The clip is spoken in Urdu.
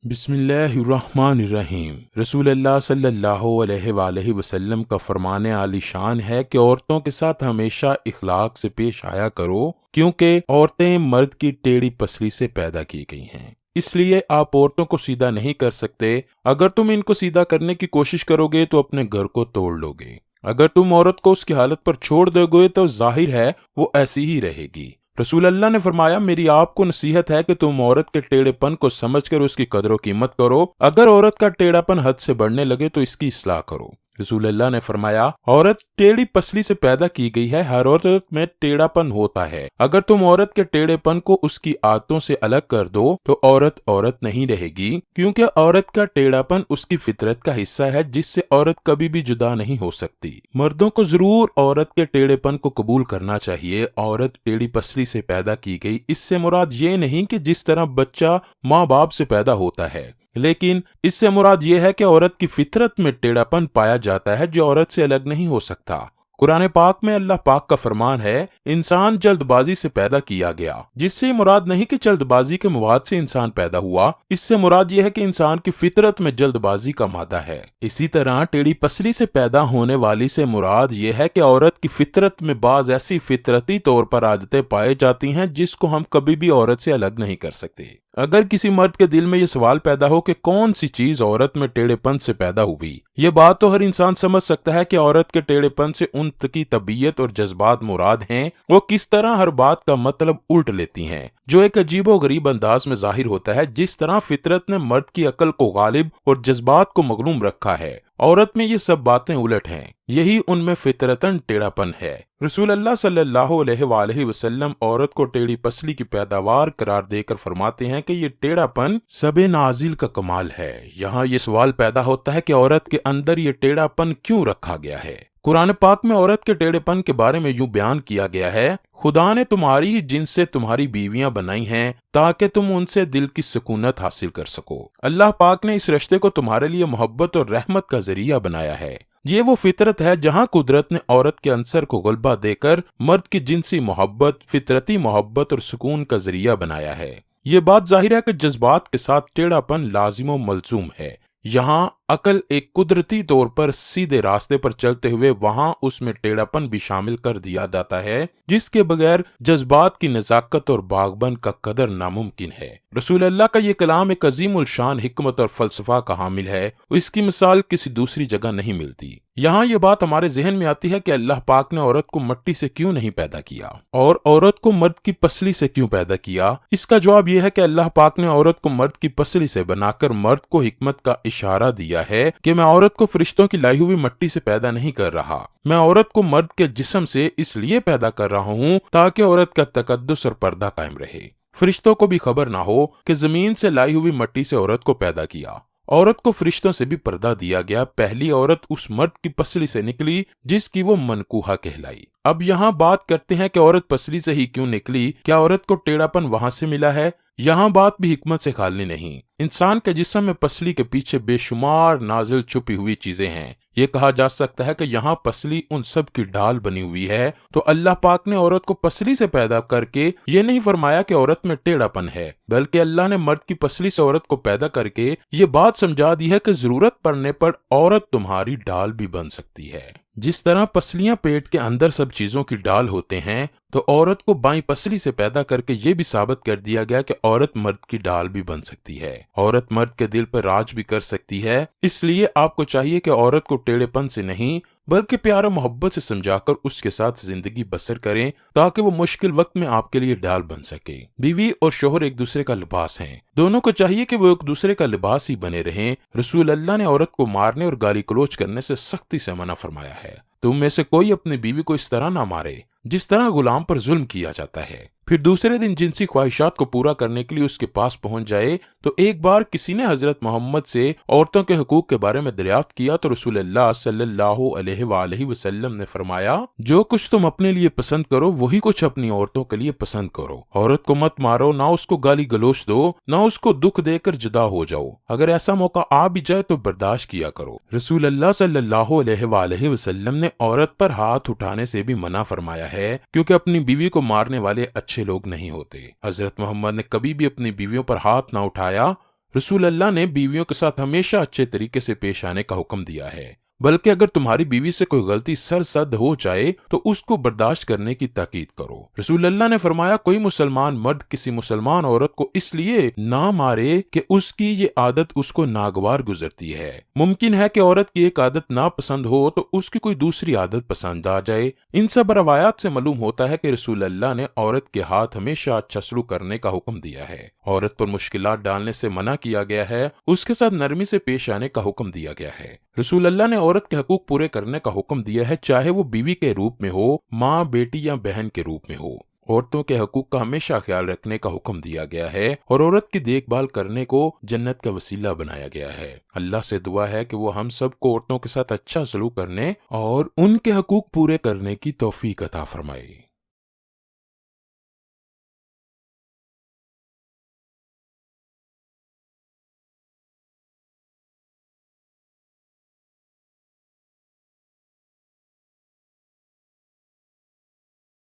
بسم اللہ الرحمن الرحیم۔ رسول اللہ صلی اللہ علیہ وآلہ وسلم کا فرمان عالی شان ہے کہ عورتوں کے ساتھ ہمیشہ اخلاق سے پیش آیا کرو، کیونکہ عورتیں مرد کی ٹیڑھی پسلی سے پیدا کی گئی ہیں، اس لیے آپ عورتوں کو سیدھا نہیں کر سکتے۔ اگر تم ان کو سیدھا کرنے کی کوشش کرو گے تو اپنے گھر کو توڑ لو گے۔ اگر تم عورت کو اس کی حالت پر چھوڑ دو گے تو ظاہر ہے وہ ایسی ہی رہے گی۔ رسول اللہ نے فرمایا، میری آپ کو نصیحت ہے کہ تم عورت کے ٹیڑھے پن کو سمجھ کر اس کی قدر و قیمت کرو۔ اگر عورت کا ٹیڑھا پن حد سے بڑھنے لگے تو اس کی اصلاح کرو۔ رسول اللہ نے فرمایا، عورت ٹیڑھی پسلی سے پیدا کی گئی ہے، ہر عورت میں ٹیڑھا پن ہوتا ہے۔ اگر تم عورت کے ٹیڑھے پن کو اس کی عادتوں سے الگ کر دو تو عورت عورت نہیں رہے گی، کیونکہ عورت کا ٹیڑھا پن اس کی فطرت کا حصہ ہے جس سے عورت کبھی بھی جدا نہیں ہو سکتی۔ مردوں کو ضرور عورت کے ٹیڑھے پن کو قبول کرنا چاہیے۔ عورت ٹیڑھی پسلی سے پیدا کی گئی، اس سے مراد یہ نہیں کہ جس طرح بچہ ماں باپ سے پیدا ہوتا ہے، لیکن اس سے مراد یہ ہے کہ عورت کی فطرت میں ٹیڑھا پن پایا جاتا ہے جو عورت سے الگ نہیں ہو سکتا۔ قرآن پاک میں اللہ پاک کا فرمان ہے، انسان جلد بازی سے پیدا کیا گیا، جس سے مراد نہیں کہ جلد بازی کے مواد سے انسان پیدا ہوا، اس سے مراد یہ ہے کہ انسان کی فطرت میں جلد بازی کا مادہ ہے۔ اسی طرح ٹیڑھی پسلی سے پیدا ہونے والی سے مراد یہ ہے کہ عورت کی فطرت میں بعض ایسی فطرتی طور پر عادتیں پائی جاتی ہیں جس کو ہم کبھی بھی عورت سے الگ نہیں کر سکتے۔ اگر کسی مرد کے دل میں یہ سوال پیدا ہو کہ کون سی چیز عورت میں ٹیڑھے پن سے پیدا ہوئی، یہ بات تو ہر انسان سمجھ سکتا ہے کہ عورت کے ٹیڑھے پن سے ان کی طبیعت اور جذبات مراد ہیں، وہ کس طرح ہر بات کا مطلب الٹ لیتی ہیں، جو ایک عجیب و غریب انداز میں ظاہر ہوتا ہے۔ جس طرح فطرت نے مرد کی عقل کو غالب اور جذبات کو مغلوم رکھا ہے، عورت میں یہ سب باتیں الٹ ہیں، یہی ان میں فطرتاً ٹیڑھا پن ہے۔ رسول اللہ صلی اللہ علیہ وآلہ وسلم عورت کو ٹیڑھی پسلی کی پیداوار قرار دے کر فرماتے ہیں کہ یہ ٹیڑھا پن سب نازل کا کمال ہے۔ یہاں یہ سوال پیدا ہوتا ہے کہ عورت کے اندر یہ ٹیڑھا پن کیوں رکھا گیا ہے؟ قرآن پاک میں عورت کے ٹیڑھے پن کے بارے میں یوں بیان کیا گیا ہے، خدا نے تمہاری ہی جن سے تمہاری بیویاں بنائی ہیں تاکہ تم ان سے دل کی سکونت حاصل کر سکو۔ اللہ پاک نے اس رشتے کو تمہارے لیے محبت اور رحمت کا ذریعہ بنایا ہے۔ یہ وہ فطرت ہے جہاں قدرت نے عورت کے عنصر کو غلبہ دے کر مرد کی جنسی محبت، فطرتی محبت اور سکون کا ذریعہ بنایا ہے۔ یہ بات ظاہر ہے کہ جذبات کے ساتھ ٹیڑھا پن لازم و ملزوم ہے۔ یہاں عقل ایک قدرتی طور پر سیدھے راستے پر چلتے ہوئے وہاں اس میں ٹیڑھا پن بھی شامل کر دیا جاتا ہے، جس کے بغیر جذبات کی نزاکت اور باغبن کا قدر ناممکن ہے۔ رسول اللہ کا یہ کلام ایک عظیم الشان حکمت اور فلسفہ کا حامل ہے، اس کی مثال کسی دوسری جگہ نہیں ملتی۔ یہاں یہ بات ہمارے ذہن میں آتی ہے کہ اللہ پاک نے عورت کو مٹی سے کیوں نہیں پیدا کیا اور عورت کو مرد کی پسلی سے کیوں پیدا کیا؟ اس کا جواب یہ ہے کہ اللہ پاک نے عورت کو مرد کی پسلی سے بنا کر مرد کو حکمت کا اشارہ دیا ہے کہ میں عورت کو فرشتوں کی لائی ہوئی مٹی سے پیدا نہیں کر رہا، میں عورت کو مرد کے جسم سے اس لیے پیدا کر رہا ہوں تاکہ عورت کا تقدس اور پردہ قائم رہے۔ فرشتوں کو بھی خبر نہ ہو کہ زمین سے لائی ہوئی مٹی سے عورت کو پیدا کیا۔ عورت کو فرشتوں سے بھی پردہ دیا گیا۔ پہلی عورت اس مرد کی پسلی سے نکلی جس کی وہ منکوحہ کہلائی۔ اب یہاں بات کرتے ہیں کہ عورت پسلی سے ہی کیوں نکلی؟ کیا عورت کو ٹیڑھا پن وہاں سے ملا ہے؟ یہاں بات بھی حکمت سے خالی نہیں۔ انسان کے جسم میں پسلی کے پیچھے بے شمار نازل چھپی ہوئی چیزیں ہیں۔ یہ کہا جا سکتا ہے کہ یہاں پسلی ان سب کی ڈھال بنی ہوئی ہے، تو اللہ پاک نے عورت کو پسلی سے پیدا کر کے یہ نہیں فرمایا کہ عورت میں ٹیڑھا پن ہے، بلکہ اللہ نے مرد کی پسلی سے عورت کو پیدا کر کے یہ بات سمجھا دی ہے کہ ضرورت پڑنے پر عورت تمہاری ڈھال بھی بن سکتی ہے۔ جس طرح پسلیاں پیٹ کے اندر سب چیزوں کی ڈال ہوتے ہیں، تو عورت کو بائیں پسلی سے پیدا کر کے یہ بھی ثابت کر دیا گیا کہ عورت مرد کی ڈال بھی بن سکتی ہے، عورت مرد کے دل پر راج بھی کر سکتی ہے۔ اس لیے آپ کو چاہیے کہ عورت کو ٹیڑھے پن سے نہیں بلکہ پیار و محبت سے سمجھا کر اس کے ساتھ زندگی بسر کریں تاکہ وہ مشکل وقت میں آپ کے لیے ڈال بن سکے۔ بیوی اور شوہر ایک دوسرے کا لباس ہیں، دونوں کو چاہیے کہ وہ ایک دوسرے کا لباس ہی بنے رہیں۔ رسول اللہ نے عورت کو مارنے اور گالی گلوچ کرنے سے سختی سے منع فرمایا ہے۔ تم میں سے کوئی اپنی بیوی کو اس طرح نہ مارے جس طرح غلام پر ظلم کیا جاتا ہے، پھر دوسرے دن جنسی خواہشات کو پورا کرنے کے لیے اس کے پاس پہنچ جائے۔ تو ایک بار کسی نے حضرت محمد سے عورتوں کے حقوق کے بارے میں دریافت کیا تو رسول اللہ صلی اللہ علیہ وآلہ وسلم نے فرمایا، جو کچھ تم اپنے لیے پسند کرو وہی کچھ اپنی عورتوں کے لیے پسند کرو۔ عورت کو مت مارو، نہ اس کو گالی گلوچ دو، نہ اس کو دکھ دے کر جدا ہو جاؤ۔ اگر ایسا موقع آ بھی جائے تو برداشت کیا کرو۔ رسول اللہ صلی اللہ علیہ وآلہ وسلم نے عورت پر ہاتھ اٹھانے سے بھی منع فرمایا ہے، کیونکہ اپنی بیوی کو مارنے والے اچھے لوگ نہیں ہوتے۔ حضرت محمد نے کبھی بھی اپنی بیویوں پر ہاتھ نہ اٹھایا۔ رسول اللہ نے بیویوں کے ساتھ ہمیشہ اچھے طریقے سے پیش آنے کا حکم دیا ہے، بلکہ اگر تمہاری بیوی سے کوئی غلطی سرزد ہو جائے تو اس کو برداشت کرنے کی تاکید کرو۔ رسول اللہ نے فرمایا، کوئی مسلمان مرد کسی مسلمان عورت کو اس لیے نہ مارے کہ اس کی یہ عادت اس کو ناگوار گزرتی ہے۔ ممکن ہے کہ عورت کی ایک عادت ناپسند ہو تو اس کی کوئی دوسری عادت پسند آ جائے۔ ان سب روایات سے معلوم ہوتا ہے کہ رسول اللہ نے عورت کے ہاتھ ہمیشہ اچھا سلوک کرنے کا حکم دیا ہے، عورت پر مشکلات ڈالنے سے منع کیا گیا ہے، اس کے ساتھ نرمی سے پیش آنے کا حکم دیا گیا ہے۔ رسول اللہ نے عورت کے حقوق پورے کرنے کا حکم دیا ہے، چاہے وہ بیوی کے روپ میں ہو، ماں، بیٹی یا بہن کے روپ میں ہو۔ عورتوں کے حقوق کا ہمیشہ خیال رکھنے کا حکم دیا گیا ہے اور عورت کی دیکھ بھال کرنے کو جنت کا وسیلہ بنایا گیا ہے۔ اللہ سے دعا ہے کہ وہ ہم سب کو عورتوں کے ساتھ اچھا سلوک کرنے اور ان کے حقوق پورے کرنے کی توفیق عطا فرمائے۔